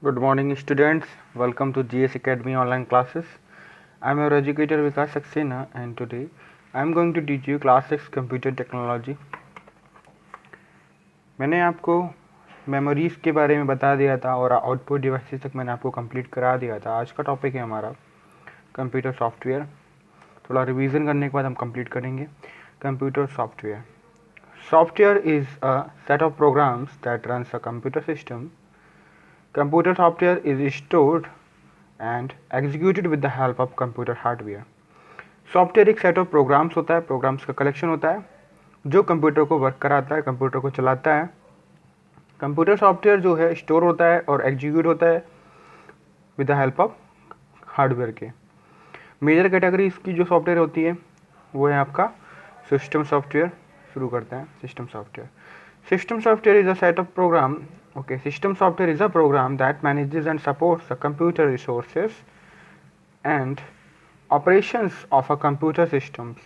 Good morning, students. Welcome to GS Academy online classes. I am your educator Vikas Saxena, and today I am going to teach you class 6 computer technology. मैंने आपको memories के बारे में बता दिया था और आउटपुट डिवाइसेस तक मैंने आपको कंप्लीट करा दिया था. आज का टॉपिक है हमारा कंप्यूटर सॉफ्टवेयर. थोड़ा रिवीजन करने के बाद हम कंप्लीट करेंगे. Computer software. Software is a set of programs that runs a computer system. Computer software is stored and executed with the help of computer hardware. Software एक set of programs होता है, programmes का collection होता है जो computer को work कराता है, कंप्यूटर को चलाता है. कंप्यूटर सॉफ्टवेयर जो है स्टोर होता है और एग्जीक्यूट होता है with the help of hardware के. मेजर कैटेगरी इसकी जो सॉफ्टवेयर होती है वो है आपका सिस्टम सॉफ्टवेयर. शुरू करते हैं. System software. System software is a set of program. Okay, system software is a program that manages and supports the computer resources and operations of a computer systems.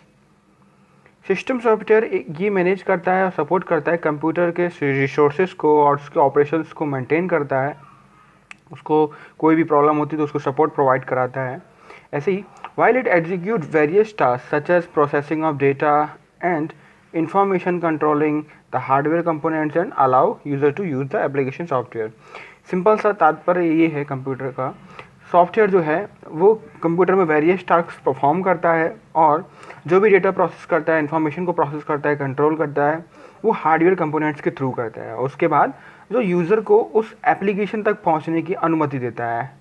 System software ये manage करता है और support करता है computer के resources को और उसके ऑपरेशंस को मेंटेन करता है. उसको कोई भी प्रॉब्लम होती है तो उसको सपोर्ट प्रोवाइड कराता है. ऐसे ही while it executes various tasks such as processing of data and information controlling the hardware components and allow user to use the application software. Simple सा तात्पर्य ये है कंप्यूटर का. सॉफ्टवेयर जो है वो कंप्यूटर में वेरियस टास्क परफॉर्म करता है और जो भी डेटा प्रोसेस करता है, इन्फॉर्मेशन को प्रोसेस करता है, कंट्रोल करता है, वो हार्डवेयर कंपोनेंट्स के थ्रू करता है. उसके बाद जो यूज़र को उस एप्लीकेशन तक पहुंचने की अनुमति देता है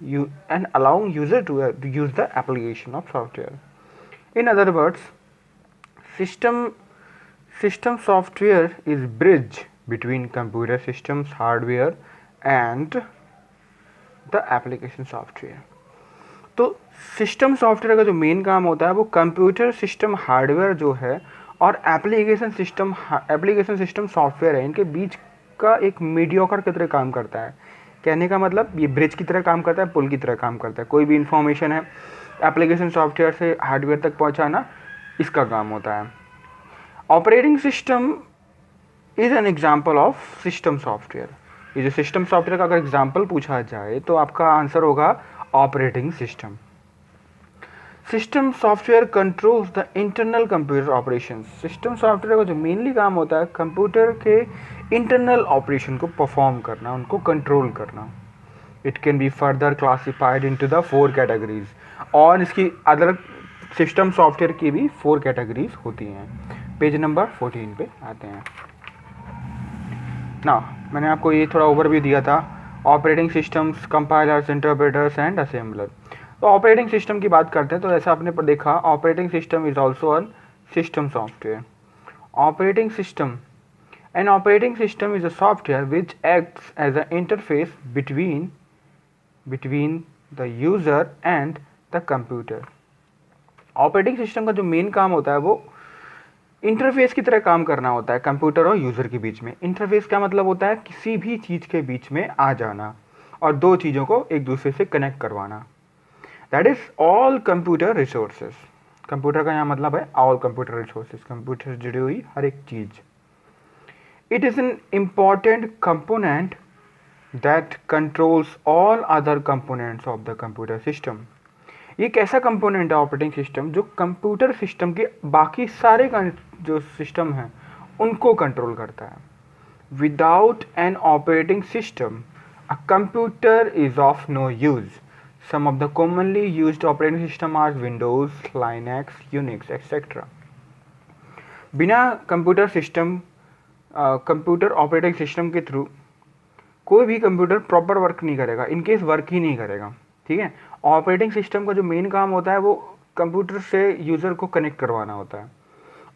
and allowing user to use the application of software. In other words, System software is bridge between computer systems hardware and the application software. तो सिस्टम सॉफ्टवेयर का जो मेन काम होता है वो कंप्यूटर सिस्टम हार्डवेयर जो है और एप्लीकेशन सिस्टम सॉफ्टवेयर है, इनके बीच का एक मीडियोकर की तरह काम करता है. कहने का मतलब ये ब्रिज की तरह काम करता है, पुल की तरह काम करता है. कोई भी इंफॉर्मेशन है एप्लीकेशन सॉफ्टवेयर से हार्डवेयर तक पहुंचाना, इसका काम होता है. Operating system is an example of system software. ये जो सिस्टम सॉफ्टवेयर का अगर एग्जाम्पल पूछा जाए तो आपका आंसर होगा operating system. System software controls the internal computer operation. System software का जो मेनली काम होता है कंप्यूटर के इंटरनल ऑपरेशन को परफॉर्म करना, उनको कंट्रोल करना. It can be further classified into the 4 categories. और इसकी अदर सिस्टम सॉफ्टवेयर की भी 4 कैटेगरीज होती हैं. पेज नंबर 14 पे आते हैं ना. मैंने आपको ये थोड़ा ओवरव्यू दिया था. Operating systems, compilers, interpreters and assembler. तो ऑपरेटिंग सिस्टम की बात करते हैं तो ऐसा आपने देखा operating system is also a system software. Operating system an operating system is a software which acts as a interface between the user and the computer. Operating system का जो मेन काम होता है वो इंटरफेस की तरह काम करना होता है कंप्यूटर और यूज़र के बीच में. इंटरफेस का मतलब होता है किसी भी चीज़ के बीच में आ जाना और दो चीज़ों को एक दूसरे से कनेक्ट करवाना. That is all computer resources. Computer का यहाँ मतलब है ऑल कंप्यूटर रिसोर्सेज, कंप्यूटर से जुड़ी हुई हर एक चीज़. It is an important component that controls all other components of the computer system. ये एक ऐसा कंपोनेंट है ऑपरेटिंग सिस्टम जो कंप्यूटर सिस्टम के बाकी सारे जो सिस्टम हैं उनको कंट्रोल करता है. Without an operating system a computer is of no use. Some of the commonly used operating system are Windows, Linux, Unix etcetera. बिना कंप्यूटर ऑपरेटिंग सिस्टम के थ्रू कोई भी कंप्यूटर प्रॉपर वर्क नहीं करेगा, इनकेस वर्क ही नहीं करेगा. ठीक है. ऑपरेटिंग सिस्टम का जो मेन काम होता है वो कंप्यूटर से यूज़र को कनेक्ट करवाना होता है.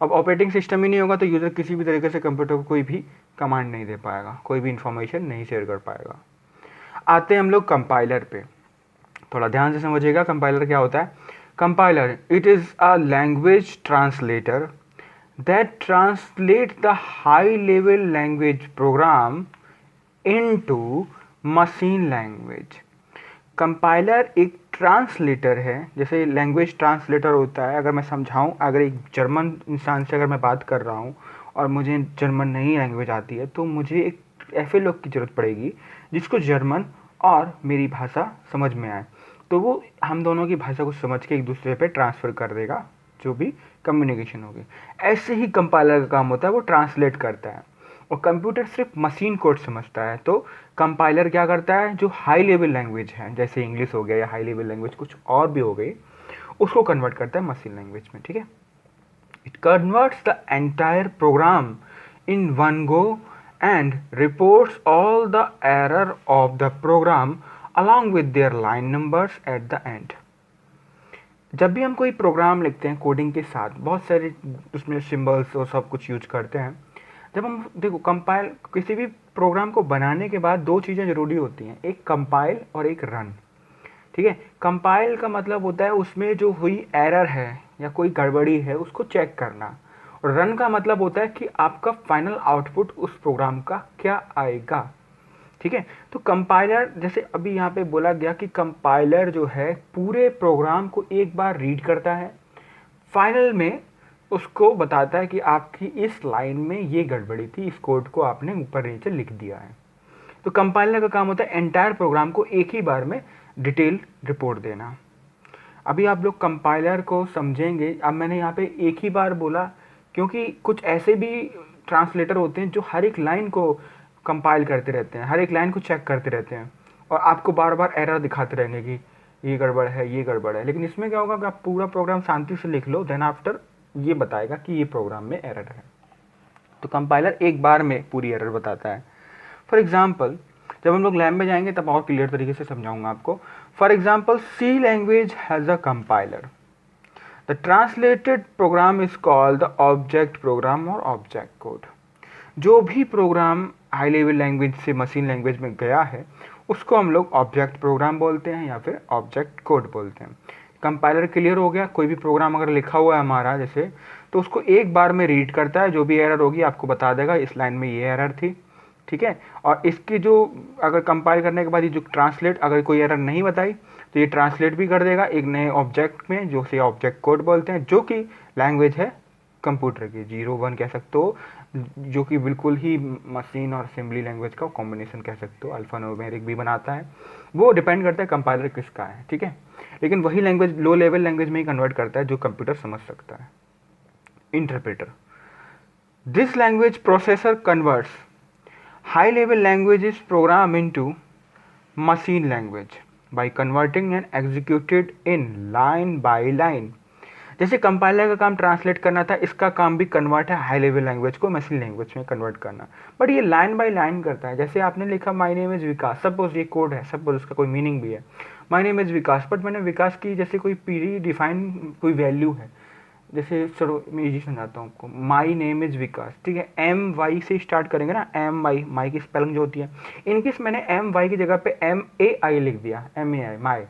अब ऑपरेटिंग सिस्टम ही नहीं होगा तो यूज़र किसी भी तरीके से कंप्यूटर को कोई भी कमांड नहीं दे पाएगा, कोई भी इंफॉर्मेशन नहीं शेयर कर पाएगा. आते हैं हम लोग कंपाइलर पे. थोड़ा ध्यान से समझिएगा कंपाइलर क्या होता है. Compiler it is a language translator that translate the high level language program into machine language. Compiler एक ट्रांसलेटर है, जैसे लैंग्वेज ट्रांसलेटर होता है. अगर मैं समझाऊं, अगर एक जर्मन इंसान से अगर मैं बात कर रहा हूं और मुझे जर्मन नहीं लैंग्वेज आती है तो मुझे एक ऐसे लोग की ज़रूरत पड़ेगी जिसको जर्मन और मेरी भाषा समझ में आए, तो वो हम दोनों की भाषा को समझ के एक दूसरे पे ट्रांसफ़र कर देगा जो भी कम्युनिकेशन होगी। ऐसे ही कंपाइलर का काम होता है, वो ट्रांसलेट करता है। और कंप्यूटर सिर्फ मशीन कोड समझता है, तो कंपाइलर क्या करता है, जो हाई लेवल लैंग्वेज है जैसे इंग्लिश हो गया या हाई लेवल लैंग्वेज कुछ और भी हो गई, उसको कन्वर्ट करता है मशीन लैंग्वेज में। ठीक है, it converts the entire program in one go and reports all the error of the program along with their line numbers at the end. जब भी हम कोई प्रोग्राम लिखते हैं कोडिंग के साथ, बहुत सारे उसमें सिंबल्स और सब कुछ यूज करते हैं। जब हम देखो कंपाइल किसी भी प्रोग्राम को बनाने के बाद दो चीज़ें ज़रूरी होती हैं, एक कंपाइल और एक रन। ठीक है, कंपाइल का मतलब होता है उसमें जो हुई एरर है या कोई गड़बड़ी है उसको चेक करना, और रन का मतलब होता है कि आपका फाइनल आउटपुट उस प्रोग्राम का क्या आएगा। ठीक है, तो कंपाइलर, जैसे अभी यहाँ पे बोला गया कि कंपाइलर जो है पूरे प्रोग्राम को एक बार रीड करता है, फाइनल में उसको बताता है कि आपकी इस लाइन में ये गड़बड़ी थी, इस कोड को आपने ऊपर नीचे लिख दिया है। तो कंपाइलर का काम होता है एंटायर प्रोग्राम को एक ही बार में डिटेल रिपोर्ट देना। अभी आप लोग कंपाइलर को समझेंगे। अब मैंने यहाँ पे एक ही बार बोला क्योंकि कुछ ऐसे भी ट्रांसलेटर होते हैं जो हर एक लाइन को कंपाइल करते रहते हैं, हर एक लाइन को चेक करते रहते हैं और आपको बार बार एरर दिखाते रहेंगे कि ये गड़बड़ है, ये गड़बड़ है। लेकिन इसमें क्या होगा कि आप पूरा प्रोग्राम शांति से लिख लो, देन आफ्टर ये बताएगा कि ये प्रोग्राम में एरर है। तो कंपाइलर एक बार में पूरी एरर बताता है। फॉर एग्जाम्पल, जब हम लोग लैब में जाएंगे तब और क्लियर तरीके से समझाऊंगा आपको। For example, C language has a compiler. The translated program is called the object program और ऑब्जेक्ट कोड। जो भी प्रोग्राम हाई लेवल लैंग्वेज से मशीन लैंग्वेज में गया है उसको हम लोग ऑब्जेक्ट प्रोग्राम बोलते हैं या फिर ऑब्जेक्ट कोड बोलते हैं। कंपाइलर क्लियर हो गया, कोई भी प्रोग्राम अगर लिखा हुआ है हमारा जैसे, तो उसको एक बार में रीड करता है, जो भी एरर होगी आपको बता देगा इस लाइन में ये एरर थी। ठीक है, और इसकी जो अगर कंपाइल करने के बाद ये जो ट्रांसलेट, अगर कोई एरर नहीं बताई तो ये ट्रांसलेट भी कर देगा एक नए ऑब्जेक्ट में, जो से ऑब्जेक्ट कोड बोलते हैं, जो कि लैंग्वेज है कंप्यूटर की 0-1 कह सकते हो, जो कि बिल्कुल ही मशीन और असेंबली लैंग्वेज का कॉम्बिनेशन कह सकते हो, अल्फा न्यूमेरिक भी बनाता है। वो डिपेंड करता है कंपाइलर किसका है। ठीक है, लेकिन वही लैंग्वेज लो लेवल लैंग्वेज में ही कन्वर्ट करता है जो कंप्यूटर समझ सकता है। Interpreter, this language processor converts high level languages programme into machine language by converting and executed in line by line. जैसे कंपाइलर का काम ट्रांसलेट करना था, इसका काम भी कन्वर्ट है हाई लेवल लैंग्वेज को मशीन लैंग्वेज में कन्वर्ट करना, बट ये लाइन बाय लाइन करता है। जैसे आपने लिखा my name is Vikas, suppose ये कोड है, सपोज उसका कोई मीनिंग भी है, my name is Vikas, but मैंने विकास की जैसे कोई प्री डिफाइन कोई वैल्यू है, जैसे चलो मैं इजी समझाता हूँ आपको, माई नेम इज़ विकास। ठीक है, एम वाई से स्टार्ट करेंगे ना, एम वाई, माई की स्पेलिंग जो होती है, इनकेस मैंने एम वाई की जगह पे एम ए आई लिख दिया, एम ए आई माई,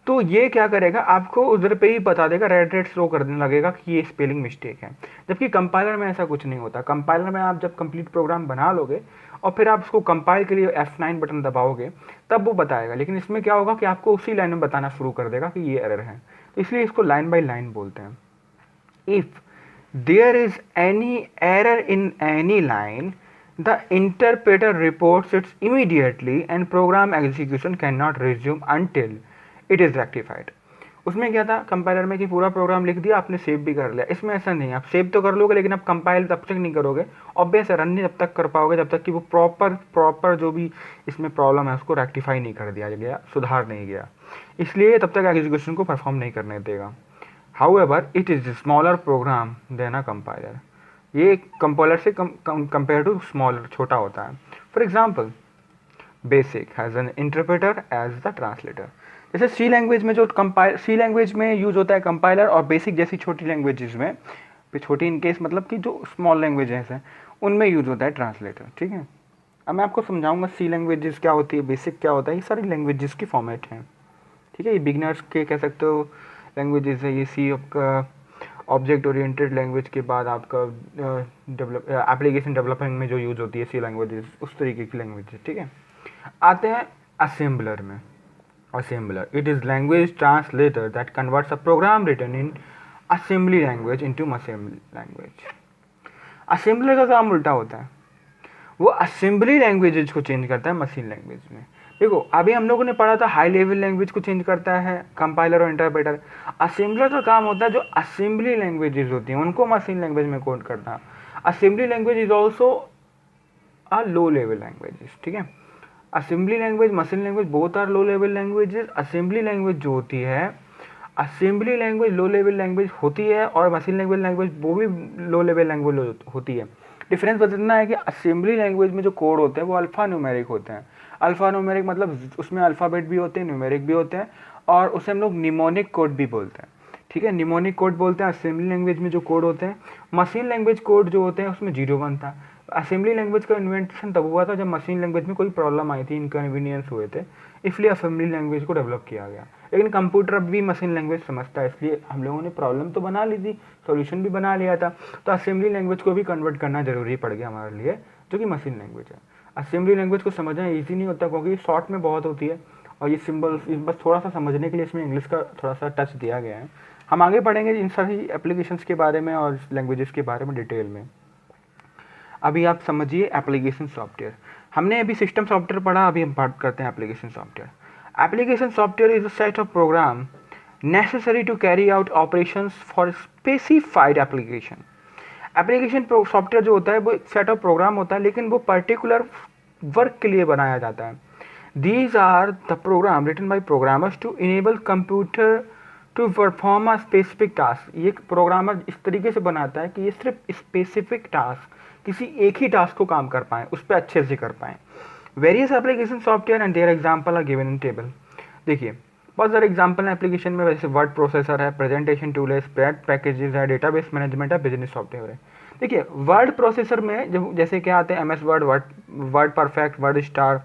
तो ये क्या करेगा, आपको उधर पे ही बता देगा, रेड रेड शो करने लगेगा कि ये स्पेलिंग मिस्टेक है। जबकि कंपाइलर में ऐसा कुछ नहीं होता। कंपाइलर में आप जब कंप्लीट प्रोग्राम बना लोगे और फिर आप उसको कंपाइल के लिए F9 बटन दबाओगे तब वो बताएगा, लेकिन इसमें क्या होगा कि आपको उसी लाइन में बताना शुरू कर देगा कि ये एरर है, तो इसलिए इसको लाइन बाय लाइन बोलते हैं। If there is any error in any line, the interpreter reports its immediately and program execution can not resume until it is rectified. उसमें क्या था कंपाइलर में कि पूरा प्रोग्राम लिख दिया, आपने सेव भी कर लिया। इसमें ऐसा नहीं, आप सेव तो कर लोगे लेकिन आप कंपाइल तब तक नहीं करोगे, ऑब्वियस रन नहीं तब तक कर पाओगे जब तक कि वो प्रॉपर जो भी इसमें प्रॉब्लम है उसको रेक्टिफाई नहीं कर दिया गया, सुधार नहीं गया, इसलिए तब तक एग्जीक्यूशन को परफॉर्म नहीं करने देगा। However it is smaller program than a compiler. ये कंपाइलर से कंपेयर टू स्मॉलर, छोटा होता है। For example, basic has an interpreter as the translator. जैसे सी लैंग्वेज में जो सी लैंग्वेज में यूज होता है कंपाइलर, और बेसिक जैसी छोटी लैंग्वेजेस में, छोटी इन केस मतलब कि जो स्मॉल लैंग्वेजेस हैं उनमें यूज होता है ट्रांसलेटर। ठीक है, अब मैं आपको समझाऊंगा सी लैंग्वेजेस क्या होती है, बेसिक क्या होता है, ये सारी लैंग्वेजेस की फॉर्मेट हैं। ठीक है, ये बिगनर्स के कह सकते हो लैंग्वेजेस है। ये सी आपका ऑब्जेक्ट ओरिएंटेड लैंग्वेज के बाद आपका एप्लीकेशन डेवलपमेंट में जो यूज होती है सी लैंग्वेजेस, उस तरीके की लैंग्वेज। ठीक है, आते हैं असेंबलर में। Assembler, it is language translator that converts a program written in assembly language into machine language. Assembler का काम उल्टा होता है, वो असेंबली लैंग्वेजेस को चेंज करता है मशीन लैंग्वेज में। देखो अभी हम लोगों ने पढ़ा था हाई लेवल लैंग्वेज को चेंज करता है कंपाइलर और इंटरप्रेटर। असेंबलर का काम होता है जो असेंबली लैंग्वेजेस होती हैं उनको मशीन लैंग्वेज में कोड करना। Assembly language is also a low level languages, ठीक है। Assembly language machine language both are low level languages. Assembly language जो होती है, assembly language low level language होती है और मशीन लैंग्वेज वो भी लो लेवल लैंग्वेज होती है। डिफरेंस बदलना है कि असेंबली लैंग्वेज में जो कोड होते हैं वो अल्फ़ा न्यूमेरिक होते हैं। अल्फ़ा न्यूमेरिक मतलब उसमें अल्फ़ाबेट भी होते हैं, न्यूमेरिक भी होते हैं, और उसे हम लोग निमोनिक कोड भी बोलते हैं, ठीक है। निमोनिक कोड बोलते हैं असेंबली लैंग्वेज में जो कोड होते हैं। मशीन लैंग्वेज कोड जो होते हैं उसमें 0 1 था। असेंबली लैंग्वेज का इन्वेंशन तब हुआ था जब मशीन लैंग्वेज में कोई प्रॉब्लम आई थी, इनकन्वीनियंस हुए थे, इसलिए असेंबली लैंग्वेज को डेवलप किया गया। लेकिन कंप्यूटर अब भी मशीन लैंग्वेज समझता है, इसलिए हम लोगों ने प्रॉब्लम तो बना ली थी, सॉल्यूशन भी बना लिया था, तो असेंबली लैंग्वेज को भी कन्वर्ट करना जरूरी पड़ गया हमारे लिए, जो कि मशीन लैंग्वेज है। असेंबली लैंग्वेज को समझना ईजी नहीं होता क्योंकि शॉर्ट में बहुत होती है और ये सिंबल बस थोड़ा सा समझने के लिए इसमें इंग्लिश का थोड़ा सा टच दिया गया है। हम आगे पढ़ेंगे इन सारी एप्लीकेशंस के बारे में और लैंग्वेजेस के बारे में डिटेल में। अभी आप समझिए एप्लीकेशन सॉफ्टवेयर। हमने अभी सिस्टम सॉफ्टवेयर पढ़ा, अभी हम बात करते हैं application software. Application software is a set of program necessary to carry out operations for specified application। Application software जो होता है वो एक सेट ऑफ प्रोग्राम होता है, लेकिन वो पर्टिकुलर वर्क के लिए बनाया जाता है। These are the program written by programmers to enable computer to perform a specific task. ये प्रोग्रामर इस तरीके से बनाता है कि ये सिर्फ स्पेसिफिक टास्क, किसी एक ही टास्क को काम कर पाएँ, उस पर अच्छे से कर पाएँ। Various application software and their example are given in table. देखिए बहुत सारे एग्जाम्पल हैं एप्लीकेशन में, जैसे वर्ड प्रोसेसर है, प्रेजेंटेशन टूल है, स्प्रेड पैकेजेस है, डेटाबेस मैनेजमेंट है, बिजनेस सॉफ्टवेयर है। देखिए वर्ड प्रोसेसर में जब जैसे क्या आते हैं M S Word, Word Perfect, Word Star.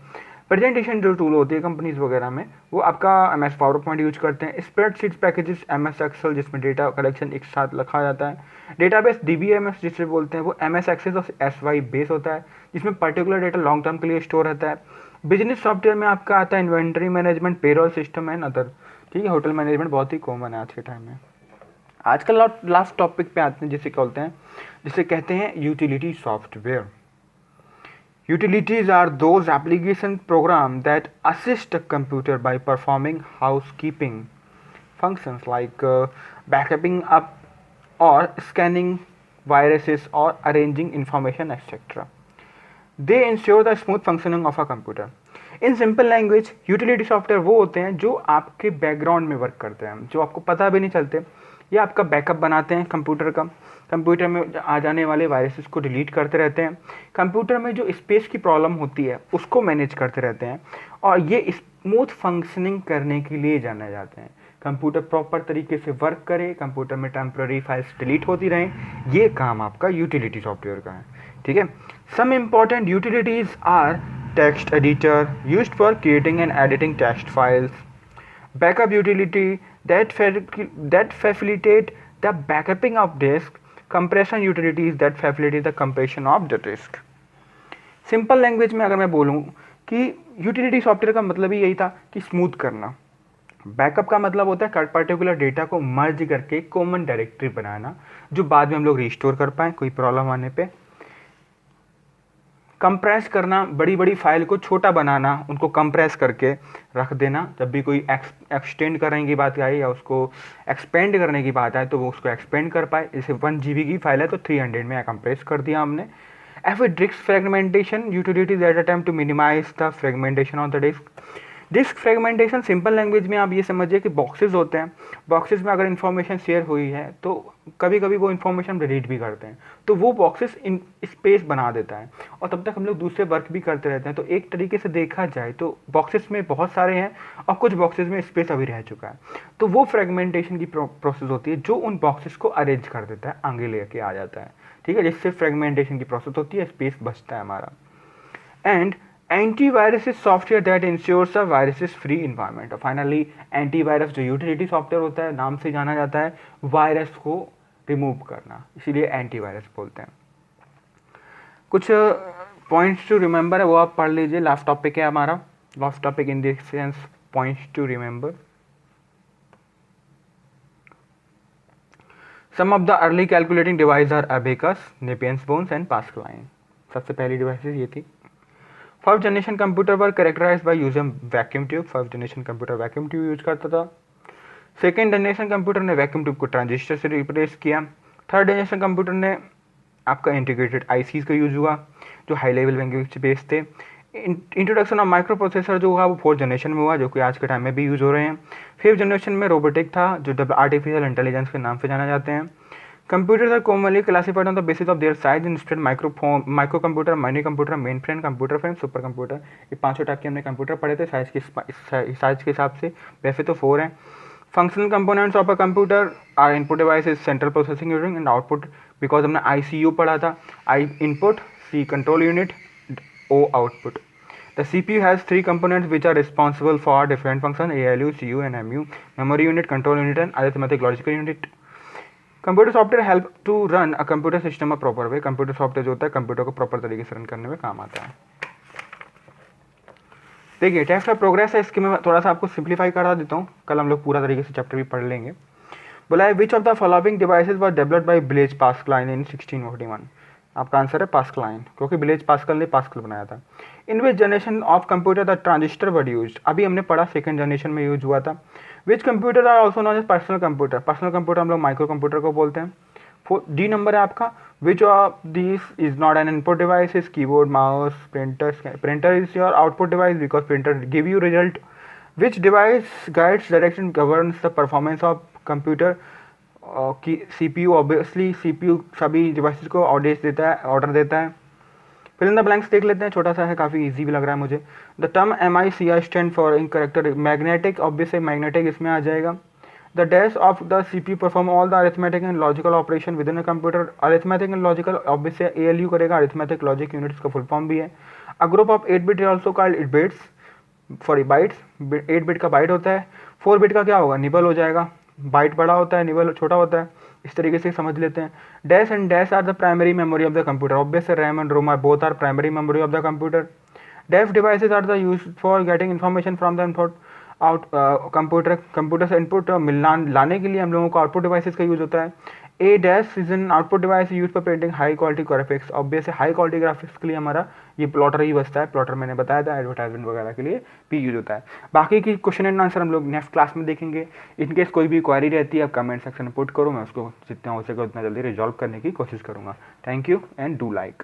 Presentation जो टूल होती है कंपनीज वगैरह में वो आपका M S PowerPoint use करते हैं। Spreadsheet packages M S Excel जिसमें डेटा कलेक्शन एक साथ रखा जाता है। Database D B M S जिसे बोलते हैं वो एम एस एक्सेस और एस वाई बेस होता है जिसमें पर्टिकुलर डेटा लॉन्ग टर्म के लिए स्टोर रहता है। बिजनेस सॉफ्टवेयर में आपका आता है inventory management, payroll system and other, ठीक है। होटल मैनेजमेंट बहुत ही कॉमन है आज के टाइम में। आजकल लास्ट टॉपिक पे आते हैं जिसे बोलते हैं, जिसे कहते हैं utility software. Utilities are those application programs that assist a computer by performing housekeeping functions like backupping up or scanning viruses or arranging information, etc. They ensure the smooth functioning of a computer. In simple language utility software वो होते हैं जो आपके background में work करते हैं, जो आपको पता भी नहीं चलते, ये आपका बैकअप बनाते हैं कंप्यूटर का। कंप्यूटर में आ जाने वाले वायरसेस को डिलीट करते रहते हैं। कंप्यूटर में जो स्पेस की प्रॉब्लम होती है उसको मैनेज करते रहते हैं और ये स्मूथ फंक्शनिंग करने के लिए जाने जाते हैं। कंप्यूटर प्रॉपर तरीके से वर्क करे, कंप्यूटर में टेम्प्रेरी फाइल्स डिलीट होती रहें, ये काम आपका यूटिलिटी सॉफ्टवेयर का है, ठीक है। Some important utilities are text editor used for creating and editing text files, backup utility that facilitate the backupping of disk, compression utilities that facilitate the compression of the disk। Simple language में अगर मैं बोलूँ कि utility software का मतलब ही यही था कि स्मूथ करना। बैकअप का मतलब होता है पर्टिकुलर डेटा को मर्ज करके कॉमन डायरेक्टरी बनाना जो बाद में हम लोग रिस्टोर कर पाएँ कोई प्रॉब्लम आने पे। कंप्रेस करना, बड़ी बड़ी फाइल को छोटा बनाना, उनको कंप्रेस करके रख देना, जब भी कोई एक्सटेंड करने की बात आए या उसको एक्सपेंड करने की बात आए तो वो उसको एक्सपेंड कर पाए। जैसे 1 GB की फाइल है तो 300 में कंप्रेस कर दिया हमने। Disk fragmentation utility that attempt to minimise the fragmentation of the disk. Disk fragmentation simple language में आप ये समझिए कि बॉक्सेस होते हैं, बॉक्सेस में अगर इन्फॉर्मेशन शेयर हुई है तो कभी कभी वो इन्फॉर्मेशन डिलीट भी करते हैं, तो वो बॉक्सेस इन स्पेस बना देता है और तब तक हम लोग दूसरे वर्क भी करते रहते हैं। तो एक तरीके से देखा जाए तो बॉक्सेस में बहुत सारे हैं और कुछ बॉक्सेस में स्पेस अभी रह चुका है, तो वो फ्रेगमेंटेशन की प्रोसेस होती है जो उन बॉक्सेस को अरेंज कर देता है, आगे लेके आ जाता है, ठीक है, जिससे फ्रेगमेंटेशन की प्रोसेस होती है, स्पेस बचता है हमारा। And antivirus is software that ensures a virus free environment. और फाइनली एंटीवायरस जो यूटिलिटी सॉफ्टवेयर होता है, नाम से जाना जाता है वायरस को रिमूव करना, इसीलिए एंटीवायरस बोलते हैं। कुछ पॉइंट्स टू रिमेंबर है वो आप पढ़ लीजिए, लास्ट टॉपिक है हमारा, last topic in this sense points to remember. Some of the early calculating devices are abacus, Napier bones and Pascaline. सबसे पहली डिवाइसेस ये थी। First generation computer were characterise by using vacuum tube. First generation computer vacuum tube use करता था। Second generation computer ने vacuum tube को transistor से replace किया। थर्ड जनरेशन कंप्यूटर ने आपका इंटीग्रेटेड आईसीज का यूज हुआ जो हाई लेवल लैंग्वेज बेस्ड थे। इंट्रोडक्शन ऑफ माइक्रो प्रोसेसर जो हुआ वो फोर्थ जनरेशन में हुआ, जो कि आज के टाइम में भी यूज हो रहे हैं। फिफ्थ जनरेशन में रोबोटिक था, जो आर्टिफिशियल इंटेलिजेंस के नाम से जाना जाते हैं। Computers are commonly classified on the basis of their size instead micro computer, mini computer, main frame, computer frame, super computer. ये पांचों टाइप के हमने कंप्यूटर पढ़े थे साइज के हिसाब से। वैसे तो 4 हैं। Functional components of a computer are input device is central processing unit and output, because हमने आईसीयू पढ़ा था। I input, C control unit, O output. The CPU has 3 components which are responsible for different functions: ALU, CU and MU, memory unit, control unit and arithmetic logical unit. Computer software help to run a computer system a proper way. Computer software जो होता है computer को proper तरीके से run करने में काम आता है। देखिए टेस्ट ऑफ प्रोग्रेस है, इसके मैं थोड़ा सा आपको सिंप्लीफाई करा देता हूँ, कल हम लोग पूरा तरीके से चैप्टर भी पढ़ लेंगे। बोला है which of the following devices were developed by Blaise Pascal in 1641। आपका आंसर है पास्कल, क्योंकि ब्लेज पास्कल ने पास्कल बनाया था। In which generation of computer the transistor were used. अभी हमने पढ़ा सेकंड जनरेशन में यूज हुआ था। Which computer are also known as personal computer. Personal computer हम लोग माइक्रो कंप्यूटर को बोलते हैं। डी नंबर है आपका, which of this is not an input device is keyboard, mouse, printer is your output device because printer give you result. Which device guides direction governs the performance of computer. की CPU, obviously CPU सभी devices को order देता है। फिर in the blanks देख लेते हैं, छोटा सा है, काफ़ी इजी भी लग रहा है मुझे। The term MICI stand for in character magnetic, obviously magnetic इसमें आ जाएगा। The dash of the CPU perform all the arithmetic and logical operation with in a computer. Arithmetic and logical obviously ALU करेगा, arithmetic logic units का full form भी है। A group of 8 bit also called bits, sorry bytes. 8 bit का bite होता है। 4 bit का क्या होगा, निबल हो जाएगा। बाइट बड़ा होता है, निबल छोटा होता है, इस तरीके से समझ लेते हैं। Dash and dash are the primary memory of the computer. Obviously RAM and ROM are both are primary memory of the computer. Deaf devices are the used for getting information from the input out computer से input लाने के लिए हम लोगों को output devices का use होता है। A dash is an output device use for printing high quality graphics. Obviously high quality graphics के लिए हमारा ये प्लॉटर ही बचता है। प्लॉटर मैंने बताया था, एडवर्टाइजमेंट वगैरह के लिए भी यूज होता है। बाकी की क्वेश्चन एंड आंसर हम लोग नेक्स्ट क्लास में देखेंगे। इनकेस कोई भी क्वारी रहती है आप कमेंट सेक्शन में पुट करो, मैं उसको जितना हो सके उतना जल्दी रिजॉल्व करने की कोशिश करूँगा। Thank you and do like.